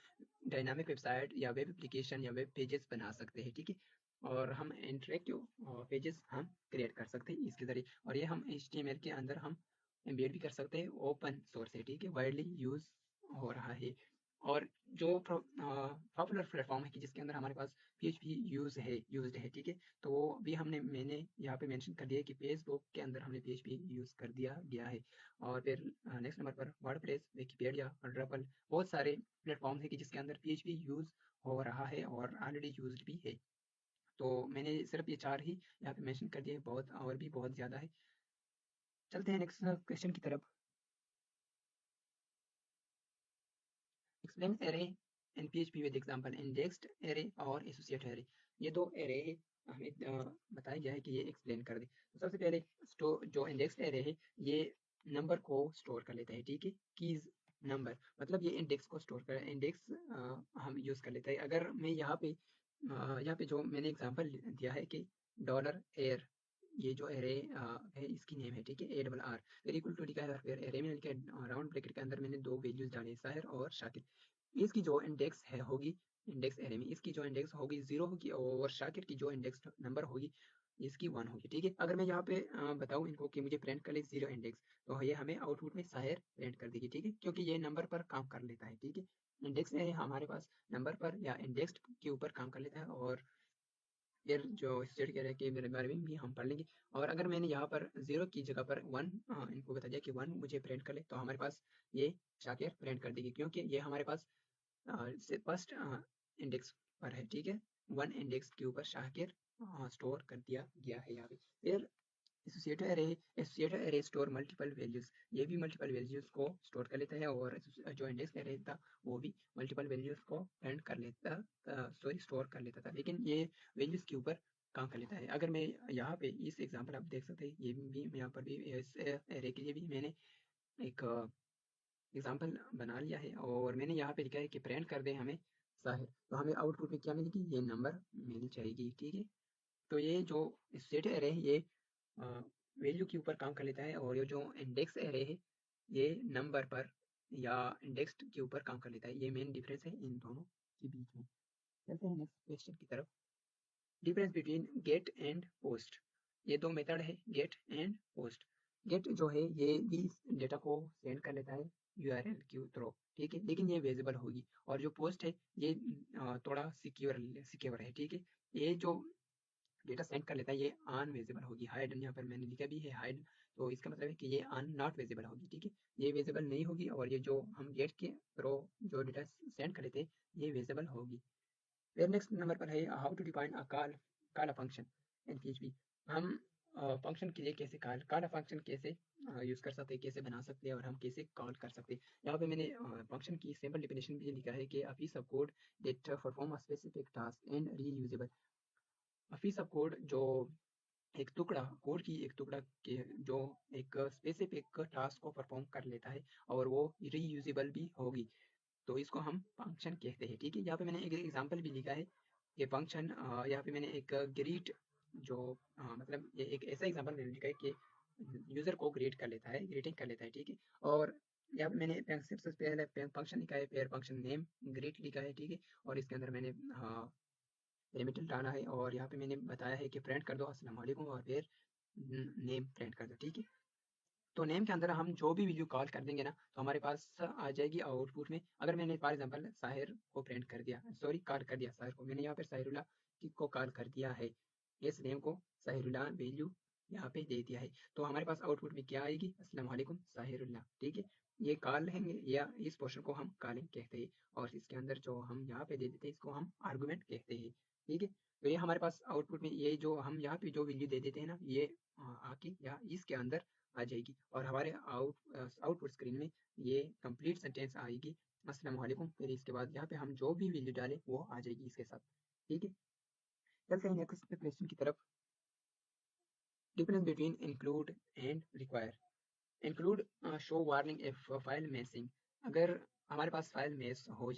डायनामिक वेबसाइट या वेब एप्लीकेशन या वेब पेजेस बना सकते हैं, ठीक है। और हम इंटरेक्टिव पेजेस हम क्रिएट कर सकते हैं इसके जरिए, और ये हम HTML के अंदर हम एम्बेड भी कर सकते हैं। ओपन सोर्स है, ठीक है, वाइडली यूज हो रहा है। और जो पॉपुलर प्लेटफॉर्म है कि जिसके अंदर हमारे पास PHP यूज्ड है, ठीक है। तो वो भी मैंने यहाँ पे मेंशन कर दिया है कि फेसबुक के अंदर हमने PHP यूज कर दिया गया है। और फिर नेक्स्ट नंबर पर वर्डप्रेस, विकिपीडिया और ड्रपल, बहुत सारे प्लेटफॉर्म है कि जिसके अंदर PHP यूज हो रहा है और ऑलरेडी यूज्ड भी है। तो मैंने सिर्फ ये 4 ही यहाँ पे मेंशन कर दिए, बहुत और भी बहुत ज़्यादा है। चलते हैं नेक्स्ट क्वेश्चन की तरफ। Explain array in PHP with example, indexed array और एसोसिएट एरे। ये दो एरे है, हमें बताया गया है कि ये एक्सप्लेन कर दे। तो सबसे पहले जो इंडेक्स्ड एरे है ये नंबर को स्टोर कर लेता है, ठीक है। कीज नंबर मतलब ये इंडेक्स को स्टोर कर, इंडेक्स हम यूज कर लेते हैं। अगर मैं यहाँ पे जो मैंने एग्जांपल दिया है कि डॉलर एयर, ये जो एरे है इसकी नेम है, ठीक है, ARR। फिर इक्वल टू लिखा है और फिर एरे में लिखा है राउंड ब्रैकेट के अंदर मैंने दो वैल्यूज डाले, साहिर और शाकिर। इसकी जो इंडेक्स है होगी इंडेक्स एरे में, इसकी जो इंडेक्स होगी 0 होगी और शाकिर की जो इंडेक्स नंबर होगी इसकी 1 होगी, ठीक है। अगर मैं यहाँ पे बताऊँ इनको कि मुझे प्रिंट कर ले 0 इंडेक्स, तो ये हमें आउटपुट में साहिर प्रिंट कर देगी, ठीक है, क्योंकि ये नंबर पर काम कर लेता है, ठीक है। इंडेक्स एरे हमारे पास नंबर पर या इंडेक्स के ऊपर काम कर लेता है। और फिर जो स्टेट कह रहे हैं कि मेरे बारे में भी हम पढ़ लेंगे। और अगर मैंने यहाँ पर 0 की जगह पर 1 इनको बता दिया कि 1 मुझे प्रिंट कर ले, तो हमारे पास ये शाकिर प्रिंट कर देगी, क्योंकि ये हमारे पास फर्स्ट इंडेक्स पर है, ठीक है। 1 इंडेक्स के ऊपर शाकिर स्टोर कर दिया गया है यहाँ पे। फिर associated array store multiple values, ये भी मल्टीपल वैल्यूज को स्टोर कर लेता है। और जो इंडेक्स एरे था वो भी मल्टीपल वैल्यूज को प्रिंट कर लेता, सॉरी स्टोर कर लेता था, लेकिन ये वैल्यूज के ऊपर काम कर लेता है। अगर मैं यहाँ पे इस एग्जांपल आप देख सकते हैं, ये भी मैं यहाँ पर भी इस एरे के लिए भी मैंने एक एग्जांपल बना लिया है और मैंने यहाँ पे लिखा है कि प्रिंट कर दे हमें साहिर, तो हमें आउटपुट में क्या मिलेगी, ये नंबर मिल जाएगी, ठीक है। तो ये जो स्टेट एरे है ये वैल्यू के ऊपर काम कर लेता है, और ये जो इंडेक्स एरे है ये नंबर पर या इंडेक्स के ऊपर काम कर लेता है। ये मेन डिफरेंस है इन दोनों के बीच में। चलते हैं नेक्स्ट क्वेश्चन की तरफ। Difference between get and post. ये दो मेथड है, गेट एंड पोस्ट। गेट जो है ये भी डेटा को सेंड कर लेता है URL के थ्रू, ठीक है, लेकिन ये वेजिबल होगी। और जो पोस्ट है ये थोड़ा सिक्योर है, ठीक है। ये जो डेटा सेंड कर लेता है ये अनविजिबल होगी, हाइड यहाँ पर मैंने लिखा भी है हाइड। तो इसका मतलब है कि ये नॉट विजिबल होगी, ठीक है, ये विजिबल नहीं होगी। और ये जो हम गेट के थ्रू जो डेटा सेंड कर लेते हैं ये विजिबल होगी। फिर नेक्स्ट नंबर पर है how to define a call a function in PHP। हम फंक्शन के लिए कैसे कॉल अ फंक्शन कैसे यूज कर सकते हैं, कैसे बना सकते हैं और हम कैसे कॉल कर सकते हैं। यहाँ पे मैंने फंक्शन की सिंपल डिफिनेशन भी लिखा है कि a piece of code that perform a specific task and reusable. A piece of code जो एक टुकड़ा, कोड की एक टुकड़ा के जो एक स्पेसिफिक टास्क को परफॉर्म कर लेता है और वो रीयूजेबल भी होगी, तो इसको हम फंक्शन कहते हैं। ठीक है, यहाँ पे मैंने एक एग्जांपल भी लिखा है कि फंक्शन, यहाँ पे मैंने एक ग्रीट जो मतलब ये एक ऐसा एग्जांपल मैंने लिखा है कि यूजर को ग्रीट कर लेता है, ग्रीटिंग कर लेता है। ठीक है, और यहाँ पे मैंने सबसे पहले फंक्शन लिखा है, फिर फंक्शन नेम ग्रीट लिखा है। ठीक है, और इसके अंदर मैंने लिमिट डाला है, और यहाँ पे मैंने बताया है कि प्रिंट कर दो अस्सलाम वालेकुम और फिर नेम प्रिंट कर दो। ठीक है, तो नेम के अंदर हम जो भी वैल्यू कॉल कर देंगे ना, तो हमारे पास आ जाएगी आउटपुट में। अगर मैंने फॉर एग्जांपल साहिर को प्रिंट कर दिया, सॉरी कॉल कर दिया साहिर को, मैंने यहाँ पे साहिरुल्लाह को कॉल कर दिया है, इस नेम को साहिरुल्लाह वैल्यू यहाँ पे दे दिया है, तो हमारे पास आउटपुट में क्या आएगी, अस्सलाम वालेकुम साहिरुल्लाह। ठीक है, ये कॉल है या इस पोर्शन को हम कॉलिंग कहते हैं, और इसके अंदर जो हम यहाँ पे दे देते हैं इसको हम आर्गुमेंट कहते हैं। ठीक है, तो ये हमारे पास आउटपुट में ये जो हम यहाँ पे जो वैल्यू दे देते हैं ना, ये आके या इसके अंदर आ जाएगी, और हमारे आउटपुट स्क्रीन में ये कंप्लीट सेंटेंस आएगी अस्सलाम वालेकुम, फिर इसके बाद यहाँ पे हम जो भी वैल्यू डालें वो आ जाएगी इसके साथ। ठीक है, चलते हैं नेक्स्ट क्वेश्चन की तरफ। Difference between include and require. Include show warning if file missing. अगर हमारे पास फाइल मिस हो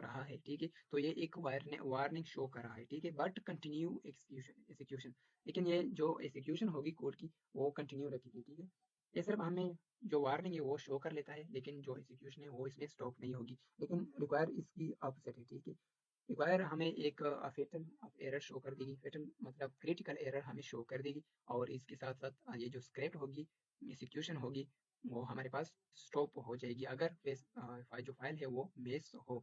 रहा है, ठीक है, तो ये एक वार्निंग शो कर रहा है। ठीक है, बट कंटिन्यू एग्जीक्यूशन, लेकिन ये जो एग्जीक्यूशन होगी कोड की वो कंटिन्यू रखेगी। ठीक है, ये सिर्फ हमें जो वार्निंग है वो शो कर लेता है, लेकिन जो एग्जीक्यूशन है वो इसमें स्टॉप नहीं होगी। लेकिन रिक्वायर इसकी ऑपोजिट है। ठीक है, रिक्वायर हमें एक फेटल एरर शो कर देगी, फेटल मतलब क्रिटिकल एरर हमें शो कर देगी, और इसके साथ साथ ये जो स्क्रिप्ट होगी, एग्जीक्यूशन होगी, वो हमारे पास स्टॉप हो जाएगी अगर जो फाइल है वो मिस हो।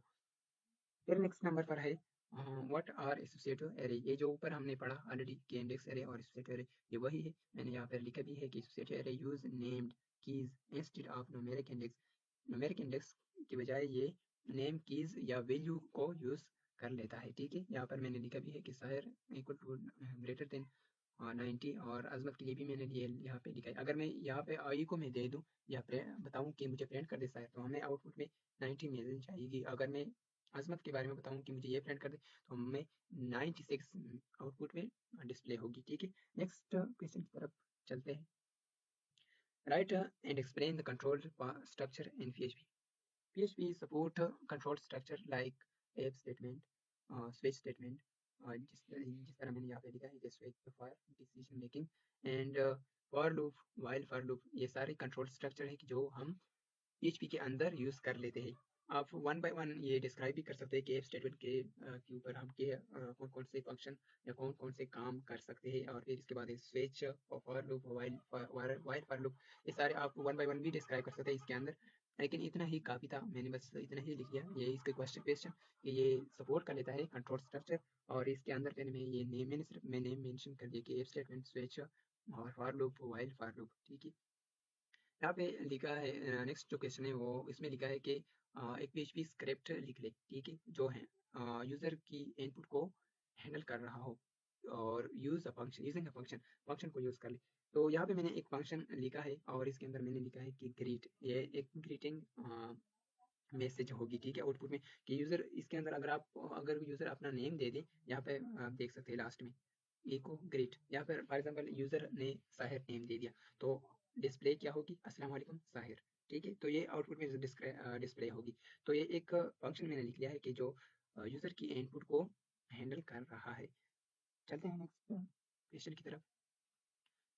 फिर नेक्स्ट नंबर पर है व्हाट आर एसोसिएटिव एरे। ये जो ऊपर हमने पढ़ा ऑलरेडी कि इंडेक्स एरे और एसोसिएटिव एरे, ये वही है। मैंने यहाँ पर लिखा भी है कि associative array use named keys instead of numeric index. Numeric index की बजाय ये नेम कीज या वैल्यू को यूज कर लेता है। ठीक है, यहाँ पर मैंने लिखा भी है कि sire equal to greater than 90, और अजमत के लिए भी मैंने ये यहाँ पे लिखा है। अगर मैं यहाँ पे आई को मैं दे दूँ या बताऊँ कि मुझे प्रिंट कर दे सायर, तो हमें आउटपुट में 90 मिल जाएगी। अगर मैं अजमत के बारे में बताऊँ कि मुझे ये प्रिंट कर दे, तो हमें 96 आउटपुट में डिस्प्ले होगी। ठीक है, नेक्स्ट क्वेश्चन की तरफ चलते हैं। Right and explain the control structure in PHP. PHP support control structure like if statement, switch statement, जिस तरह मैंने यहाँ पे लिखा है कि switch for decision making and for loop, while for loop, ये सारे कंट्रोल स्ट्रक्चर है कि जो हम PHP के अंदर यूज कर लेते हैं। आप वन बाय वन ये डिस्क्राइब भी कर सकते हैं कि इफ स्टेटमेंट के ऊपर हम के कौन कौन से फंक्शन या कौन कौन से काम कर सकते हैं, और फिर इसके बाद स्विच और for loop, while for loop, ये सारे आप वन बाय वन भी डिस्क्राइब कर सकते हैं इसके अंदर। लेकिन इतना ही काफी था, मैंने बस इतना ही लिख लिया ये इसके क्वेश्चन कि ये सपोर्ट कर लेता है कंट्रोल स्ट्रक्चर, और इसके अंदर फिर मैं ये नेम, मैंने सिर्फ मैं नेम मेंशन कर दिया कि इफ स्टेटमेंट, स्विच और for loop, while for loop. ठीक है, यहाँ पे लिखा है नेक्स्ट जो क्वेश्चन है वो इसमें लिखा है कि एक PHP स्क्रिप्ट लिख ले। ठीक है, जो है यूजर की इनपुट को हैंडल कर रहा हो, और use a function, using a function, function को यूज कर ले। तो यहाँ पे मैंने एक फंक्शन लिखा है, और इसके अंदर मैंने लिखा है कि ग्रीट, ये एक ग्रीटिंग मैसेज होगी। ठीक है, आउटपुट में कि यूजर, इसके अंदर अगर यूजर अपना नेम दे दे, यहाँ पे आप देख सकते हैं लास्ट में इको ग्रेट, यहाँ पर फॉर एग्जांपल यूजर ने साहिर नेम दे दिया, तो डिस्प्ले क्या होगी, अस्सलाम वालेकुम साहिर। ठीक है, तो ये आउटपुट में डिस्प्ले होगी। तो ये एक फंक्शन मैंने लिख लिया है कि जो यूजर की इनपुट को हैंडल कर रहा है। चलते हैं नेक्स्ट क्वेश्चन की तरफ।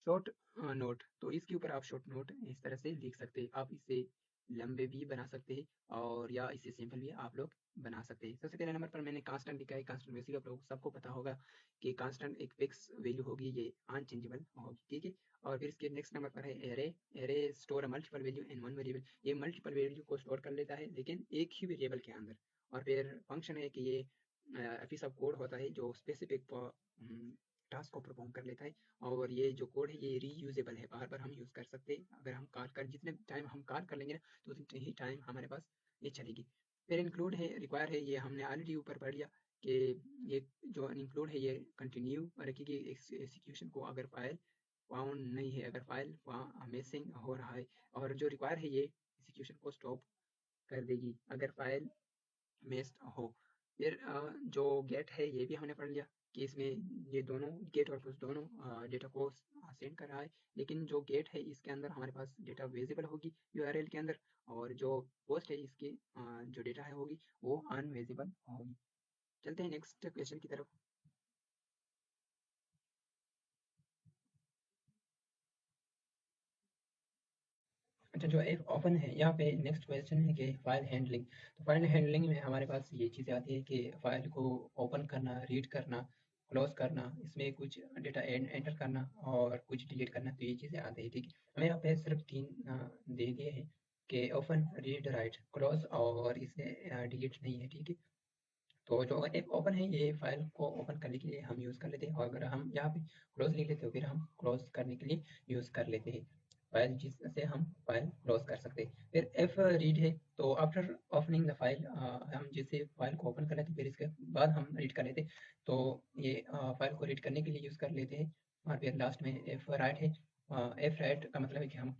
शॉर्ट नोट, तो इसके ऊपर आप शॉर्ट नोट इस तरह से लिख सकते हैं। आप इसे लंबे भी बना सकते हैं, और या इसे सिंपल भी आप लोग बना सकते हैं। सबसे पहले नंबर पर मैंने कांस्टेंट लिखा है। कांस्टेंट बेसिक आप लोग सबको पता होगा कि कांस्टेंट एक फिक्स वैल्यू होगी, ये अनचेंजेबल होगी। ठीक है, और फिर इसके नेक्स्ट नंबर पर है array. Array store a multiple value in one variable, ये मल्टीपल वैल्यू को स्टोर कर लेता है लेकिन एक ही वेरिएबल के अंदर। और फिर फंक्शन है कि ये पीस ऑफ कोड होता है जो स्पेसिफिक टास्क को परफॉर्म कर लेता है, और ये जो कोड है ये रीयूजेबल है, बार बार हम यूज कर सकते हैं। अगर हम कॉल कर जितने टाइम हम कॉल कर लेंगे ना, तो उतने ही टाइम हमारे पास ये चलेगी। फिर इंक्लूड है, रिक्वायर है, ये हमने ऑलरेडी ऊपर पढ़ लिया कि ये जो इंक्लूड है ये कंटिन्यू रखेगी एग्जीक्यूशन को अगर फाइल फाउंड नहीं है, अगर फाइल मिसिंग हो रहा है। और जो रिक्वायर है ये एग्जीक्यूशन को स्टॉप कर देगी अगर फाइल मिस्ड हो। फिर जो गेट है ये भी हमने पढ़ लिया कि इसमें ये दोनों गेट और पुश दोनों डेटा को सेंड कर रहा है, लेकिन जो गेट है इसके अंदर हमारे पास डेटा विजिबल होगी यूआरएल के अंदर, और जो पोस्ट है इसकी जो डेटा है होगी वो अनविजिबल होगी। चलते हैं नेक्स्ट क्वेश्चन की तरफ। अच्छा, जो एफ ओपन है यहाँ पे नेक्स्ट क्वेश्चन है कि फाइल हैंडलिंग। तो फाइल हैंडलिंग में हमारे पास ये चीज़ें आती है कि फाइल को ओपन करना, रीड करना, क्लोज करना, इसमें कुछ डेटा एंटर करना और कुछ डिलीट करना, तो ये चीज़ें आती है। ठीक है, हमें यहाँ पे सिर्फ तीन दे दिए हैं कि ओपन, रीड, राइट, क्लोज, और इसमें डिलीट नहीं है। ठीक है, तो जो एप ओपन है ये फाइल को ओपन करने के लिए हम यूज़ कर लेते हैं, और अगर हम यहाँ पे क्लोज लिख लेते हो फिर हम क्लोज करने के लिए यूज़ कर लेते हैं फाइल, जिससे हम फाइल क्लोज कर सकते हैं। फिर एफ रीड है, तो आफ्टर ओपनिंग द फाइल, हम जैसे फाइल को ओपन कर लेते हैं फिर इसके बाद हम रीड कर लेते हैं, तो ये फाइल को रीड करने के लिए यूज़ कर लेते हैं। और फिर लास्ट में एफ राइट है। एफ राइट का मतलब है कि हम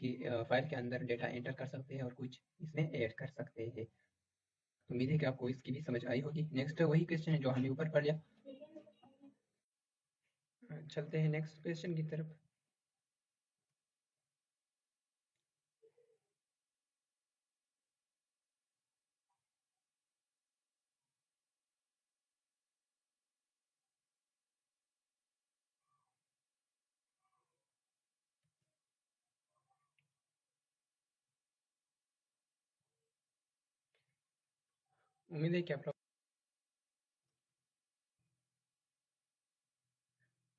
फाइल के अंदर डेटा एंटर कर सकते हैं और कुछ इसमें ऐड कर सकते हैं। उम्मीद है कि आपको इसकी भी समझ आई होगी। नेक्स्ट वही क्वेश्चन है जो हमने ऊपर पढ़ लिया। चलते हैं नेक्स्ट क्वेश्चन की तरफ। उम्मीद है कि आप लोग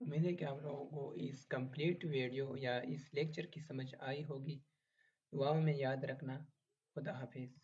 उम्मीद है कि आप लोगों को इस कंप्लीट वीडियो या इस लेक्चर की समझ आई होगी। दुआओं में याद रखना। खुदा हाफिज़।